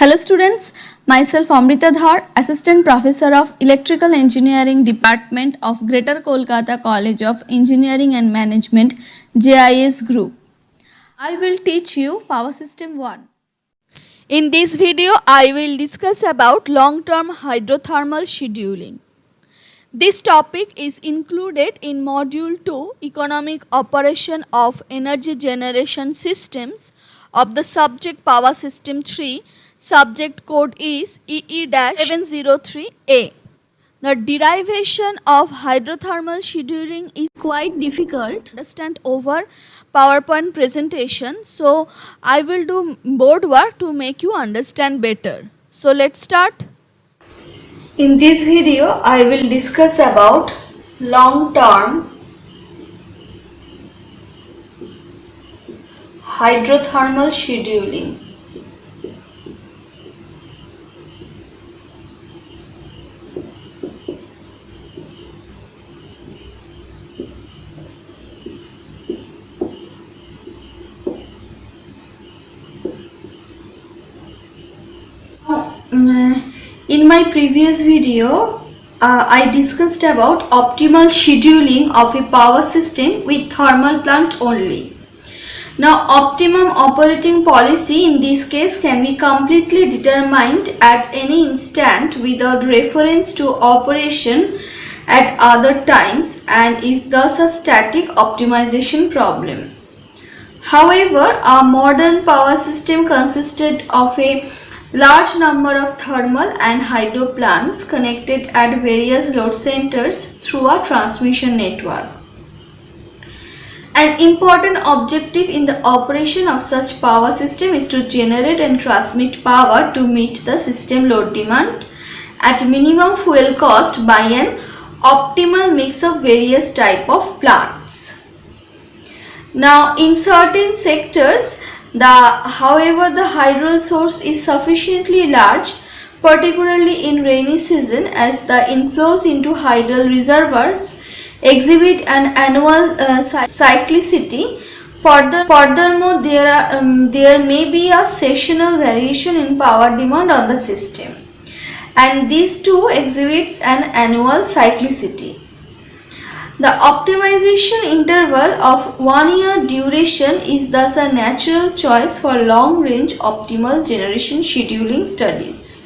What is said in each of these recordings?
Hello students, myself Amrita Dhar, Assistant Professor of Electrical Engineering Department of Greater Kolkata College of Engineering and Management, JIS Group. I will teach you Power System 1. In this video, I will discuss about long-term hydrothermal scheduling. This topic is included in Module 2, Economic Operation of Energy Generation Systems of the subject Power System 3. Subject code is EE-703A. The derivation of hydrothermal scheduling is quite difficult to understand over PowerPoint presentation. So I will do board work to make you understand better. So let's start. In this video, I will discuss about long-term hydrothermal scheduling. In my previous video, I discussed about optimal scheduling of a power system with thermal plant only. Now, optimum operating policy in this case can be completely determined at any instant without reference to operation at other times and is thus a static optimization problem. However, a modern power system consisted of a large number of thermal and hydro plants connected at various load centers through a transmission network. An important objective in the operation of such power system is to generate and transmit power to meet the system load demand at minimum fuel cost by an optimal mix of various type of plants. Now, in certain sectors, however, the hydro source is sufficiently large, particularly in rainy season, as the inflows into hydel reservoirs exhibit an annual cyclicity. Furthermore, there may be a seasonal variation in power demand on the system, and these too exhibits an annual cyclicity. The optimization interval of 1 year duration is thus a natural choice for long-range optimal generation scheduling studies.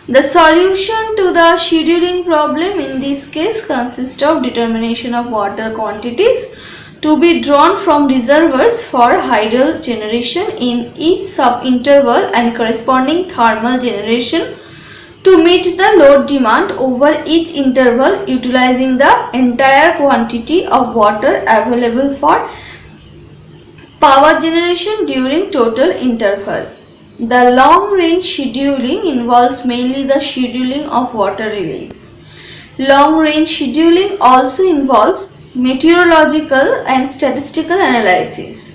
The solution to the scheduling problem in this case consists of determination of water quantities to be drawn from reservoirs for hydel generation in each sub-interval and corresponding thermal generation to meet the load demand over each interval, utilizing the entire quantity of water available for power generation during total interval. The long-range scheduling involves mainly the scheduling of water release. Long-range scheduling also involves meteorological and statistical analysis.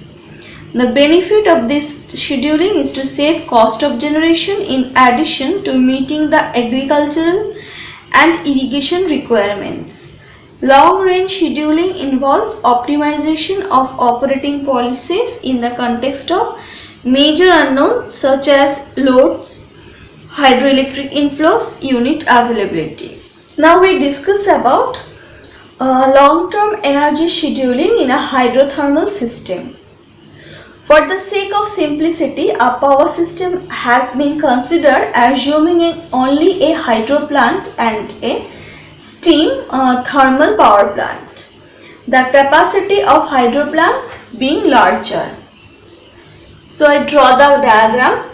The benefit of this scheduling is to save cost of generation in addition to meeting the agricultural and irrigation requirements. Long-range scheduling involves optimization of operating policies in the context of major unknowns such as loads, hydroelectric inflows, unit availability. Now we discuss about long-term energy scheduling in a hydrothermal system. For the sake of simplicity, a power system has been considered assuming only a hydro plant and a steam thermal power plant. The capacity of hydro plant being larger. So I draw the diagram.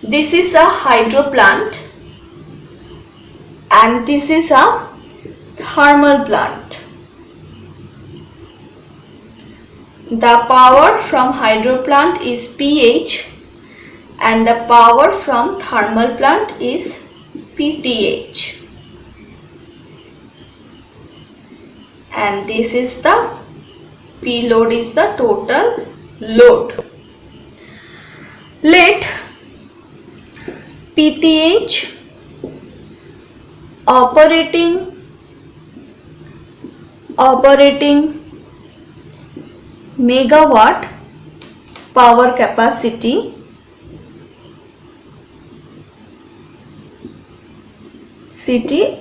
This is a hydro plant and this is a thermal plant. The power from hydro plant is PH and the power from thermal plant is PTH. And this is the P load is the total load. Let PTH operating megawatt power capacity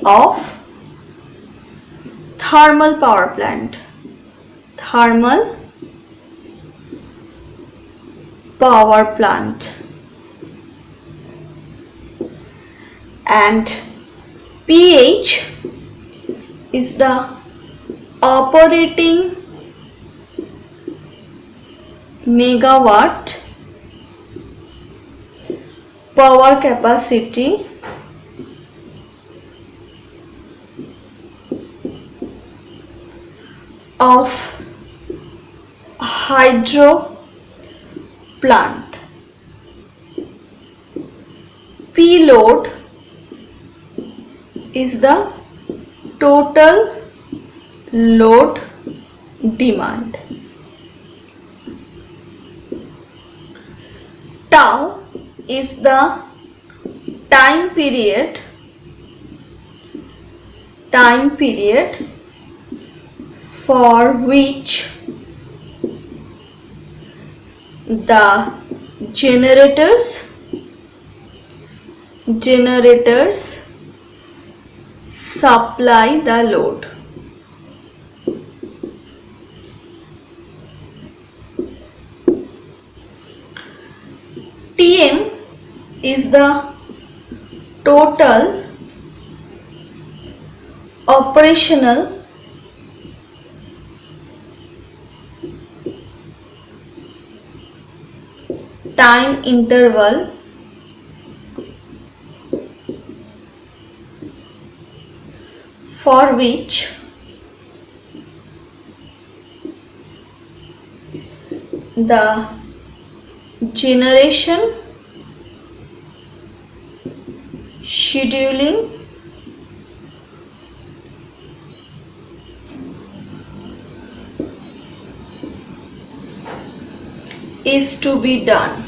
of thermal power plant. Thermal power plant. And PH is the operating megawatt power capacity of hydro plant. P load is the total load demand. Tau is the time period for which the generators supply the load. Tm is the total operational time interval for which the generation scheduling is to be done.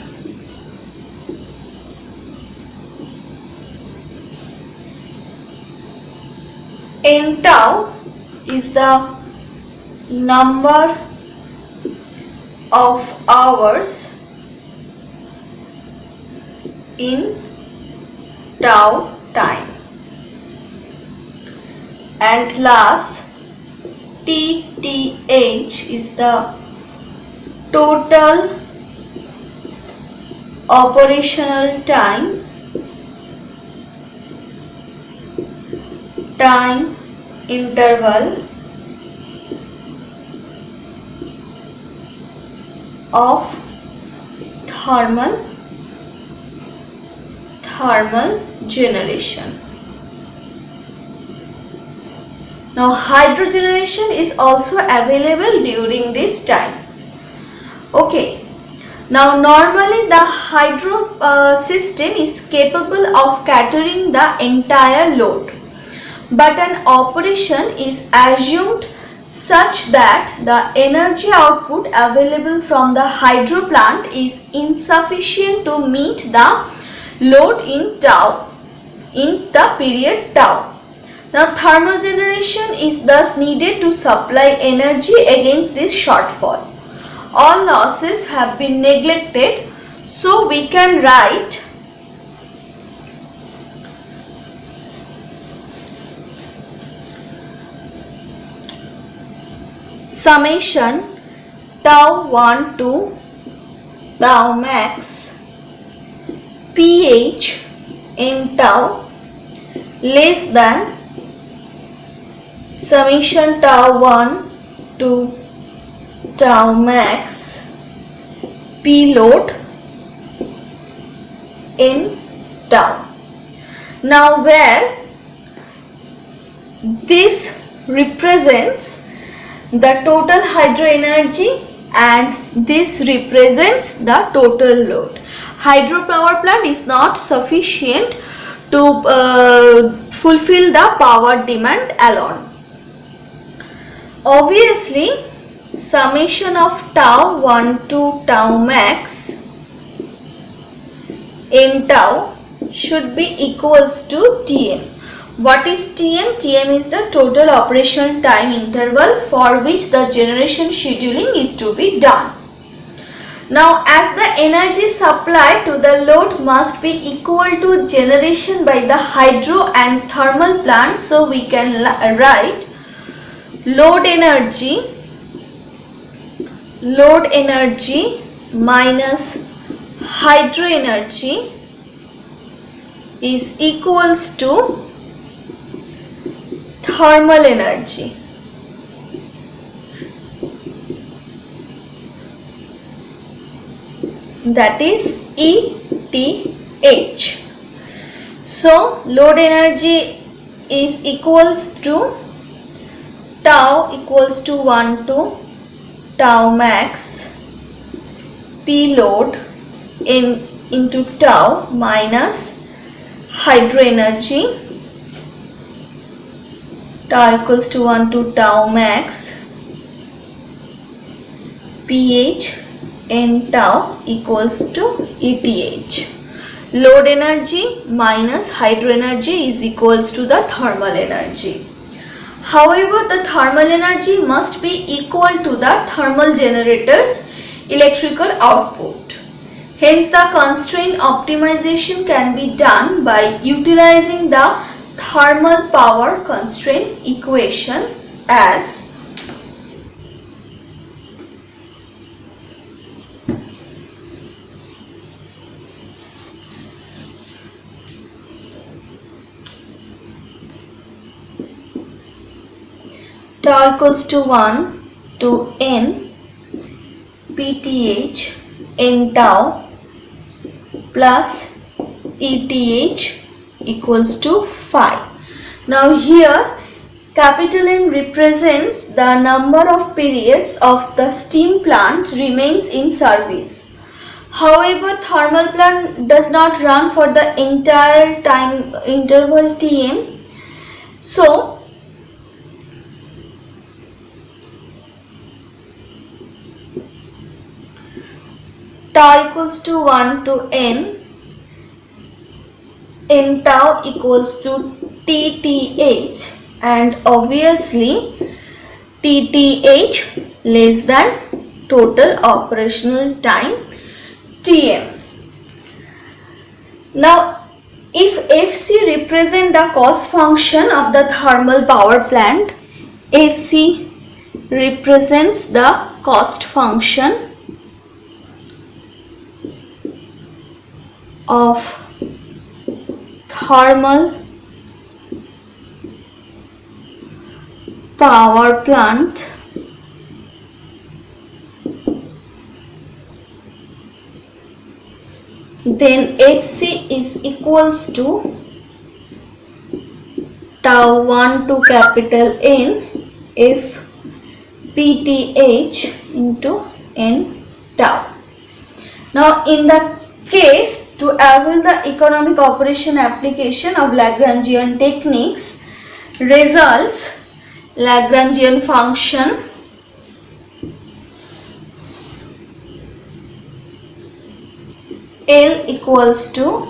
N tau is the number of hours in tau time. And last, TTH is the total operational time interval of thermal generation. Now hydro generation is also available during this time. Okay, now normally the hydro system is capable of catering the entire load, but an operation is assumed such that the energy output available from the hydro plant is insufficient to meet the load in the period tau. Now thermal generation is thus needed to supply energy against this shortfall. All losses have been neglected, so we can write summation tau 1 to tau max PH in tau less than summation tau 1 to tau max P load in tau. Now where this represents the total hydro energy and this represents the total load. Hydro power plant is not sufficient to fulfill the power demand alone. Obviously, summation of tau 1 to tau max in tau should be equals to Tm. What is Tm? Tm is the total operational time interval for which the generation scheduling is to be done. Now, as the energy supply to the load must be equal to generation by the hydro and thermal plant, so we can write load energy minus hydro energy is equals to thermal energy. That is ETH. So load energy is equals to tau equals to 1 to tau max P load into tau minus hydro energy, tau equals to 1 to tau max PH n tau equals to ETH. Load energy minus hydro energy is equals to the thermal energy. However, the thermal energy must be equal to the thermal generator's electrical output. Hence, the constraint optimization can be done by utilizing the thermal power constraint equation as tau equals to 1 to n PTH n tau plus ETH equals to phi. Now here capital N represents the number of periods of the steam plant remains in service. However, thermal plant does not run for the entire time interval Tm. So tau equals to 1 to n tau equals to TTH, and obviously TTH less than total operational time Tm. Now, if Fc represent the cost function of the thermal power plant, Fc represents the cost function of thermal power plant, then Fc is equals to tau 1 to capital N F PTH into n tau. Now, in the case to avail the economic operation application of Lagrangian techniques, results Lagrangian function L equals to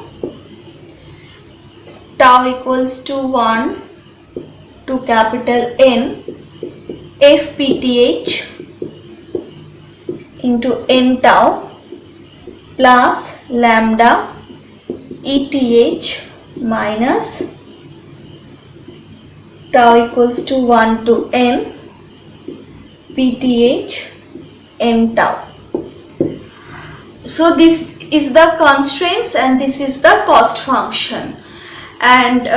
tau equals to 1 to capital N FPTH into n tau plus lambda ETH minus tau equals to 1 to n PTH n tau. So this is the constraints and this is the cost function, and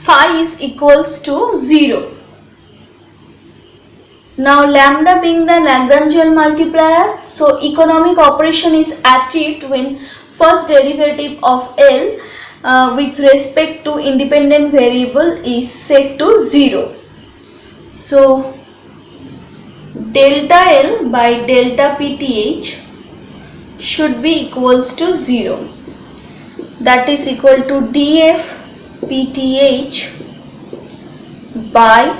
phi is equals to 0. Now lambda being the Lagrangian multiplier, so economic operation is achieved when first derivative of L with respect to independent variable is set to 0. So delta L by delta PTH should be equals to 0. That is equal to df PTH by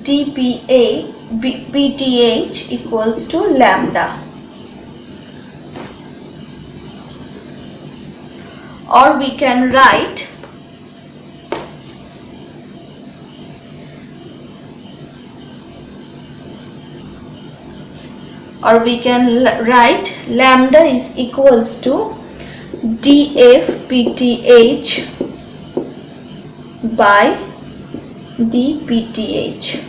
dPA PTH equals to lambda, or we can write or we can write lambda is equals to dfpth by dpth.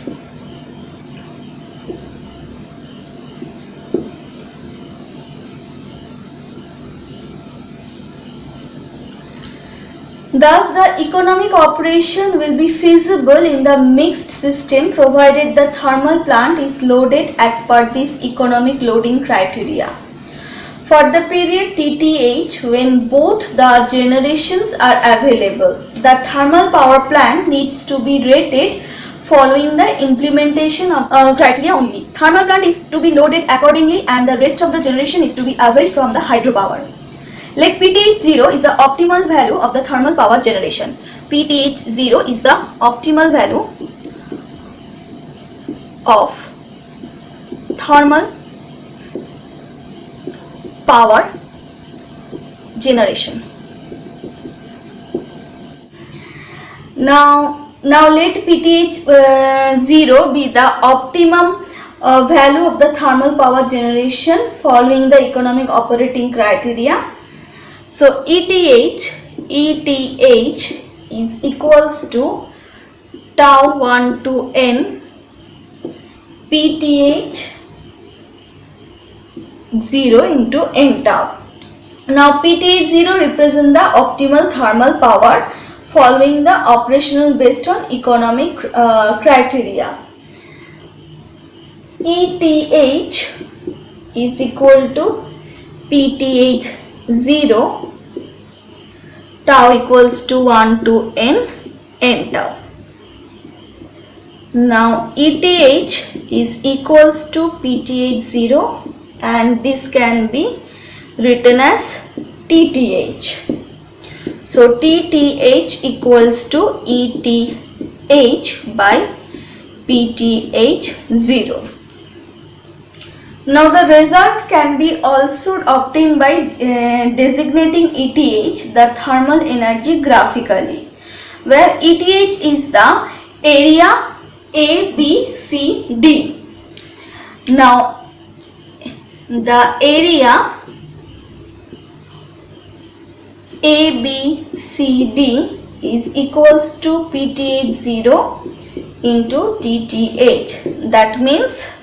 Thus, the economic operation will be feasible in the mixed system provided the thermal plant is loaded as per this economic loading criteria. For the period TTH, when both the generations are available, the thermal power plant needs to be rated following the implementation of criteria only. Thermal plant is to be loaded accordingly and the rest of the generation is to be availed from the hydropower. Let PTH0 is the optimal value of the thermal power generation. PTH0 is the optimal value of thermal power generation. Now let PTH0 be the optimum value of the thermal power generation following the economic operating criteria. So ETH is equals to tau 1 to n PTH 0 into n tau. Now PTH 0 represents the optimal thermal power following the operational based on economic criteria. ETH is equal to PTH 0 tau equals to 1 to n tau. Now ETH is equals to PTH 0 and this can be written as TTH. So TTH equals to ETH by PTH 0. Now the result can be also obtained by designating ETH, the thermal energy, graphically, where ETH is the area A, B, C, D. Now the area A, B, C, D is equals to PTH 0 into TTH. That means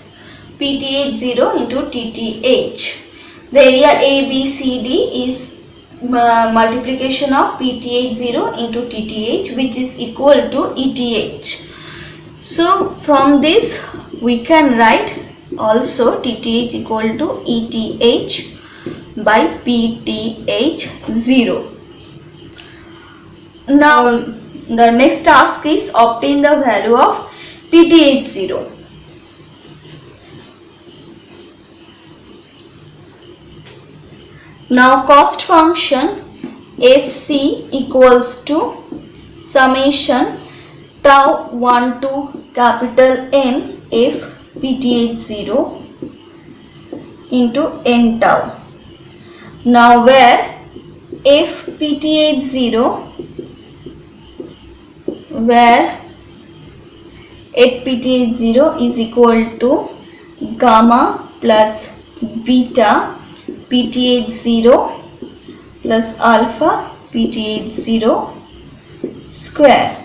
PTH 0 into TTH. The area A, B, C, D is multiplication of PTH 0 into TTH, which is equal to ETH. So from this we can write also TTH equal to ETH by PTH 0. Now the next task is obtain the value of PTH 0. Now cost function FC equals to summation tau 1 to capital N F PTH 0 into n tau. Now where F PTH 0, where at PTH 0 is equal to gamma plus beta PTH 0 plus alpha PTH 0 square.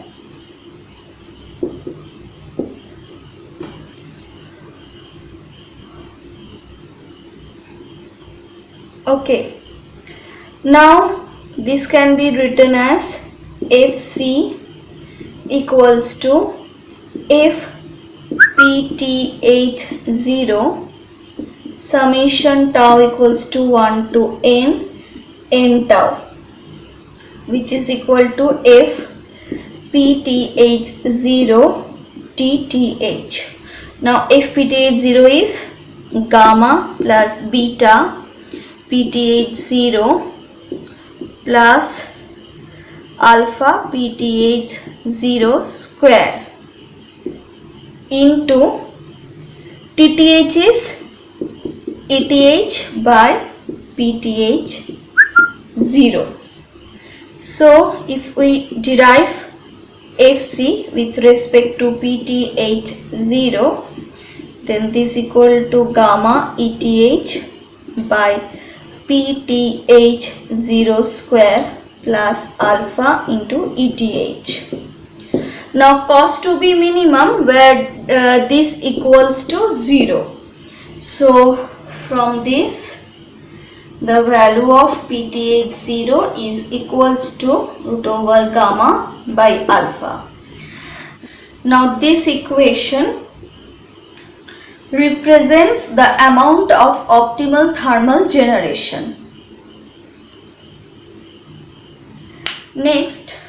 Okay, now this can be written as FC equals to F PTH 0 summation tau equals to 1 to n tau, which is equal to F PTH 0 TTH. Now F PTH 0 is gamma plus beta PTH 0 plus alpha PTH 0 square into TTH is ETH by PTH 0. So if we derive FC with respect to PTH 0, then this equal to gamma ETH by PTH 0 square plus alpha into ETH. Now cost to be minimum where this equals to 0. So from this the value of PTH 0 is equals to root over gamma by alpha. Now this equation represents the amount of optimal thermal generation. Next,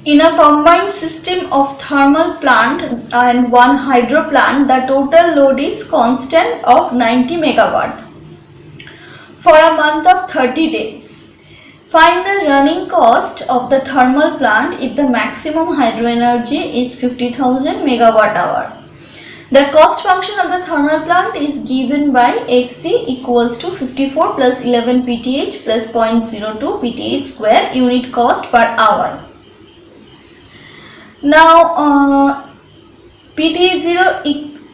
in a combined system of thermal plant and one hydro plant, the total load is constant of 90 megawatt for a month of 30 days. Find the running cost of the thermal plant if the maximum hydro energy is 50,000 megawatt hour. The cost function of the thermal plant is given by Fc equals to 54 plus 11 PTH plus 0.02 PTH square unit cost per hour. Now PTH 0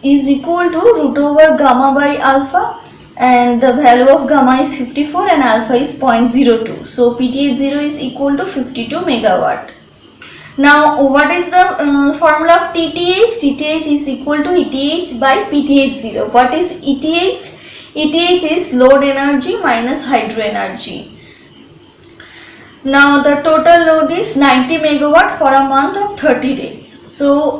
is equal to root over gamma by alpha, and the value of gamma is 54 and alpha is 0.02. So PTH 0 is equal to 52 megawatt. Now what is the formula of TTH? TTH is equal to ETH by PTH 0. What is ETH? ETH is load energy minus hydro energy. Now the total load is 90 megawatt for a month of 30 days. So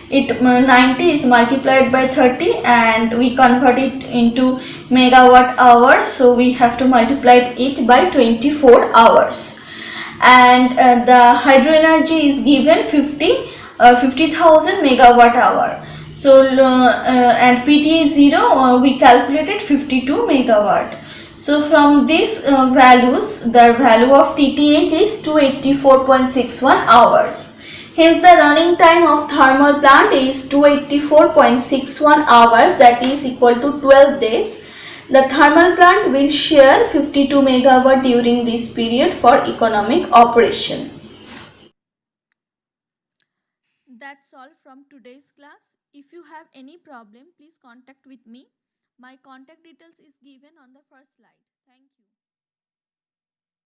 90 is multiplied by 30 and we convert it into megawatt hour. So we have to multiply it by 24 hours. And the hydro energy is given 50,000 megawatt hour. So and PTH 0 we calculated 52 megawatt. So from these values, the value of TTH is 284.61 hours. Hence the running time of thermal plant is 284.61 hours, that is equal to 12 days. The thermal plant will share 52 megawatt during this period for economic operation. That's all from today's class. If you have any problem, please contact with me. My contact details is given on the first slide. Thank you.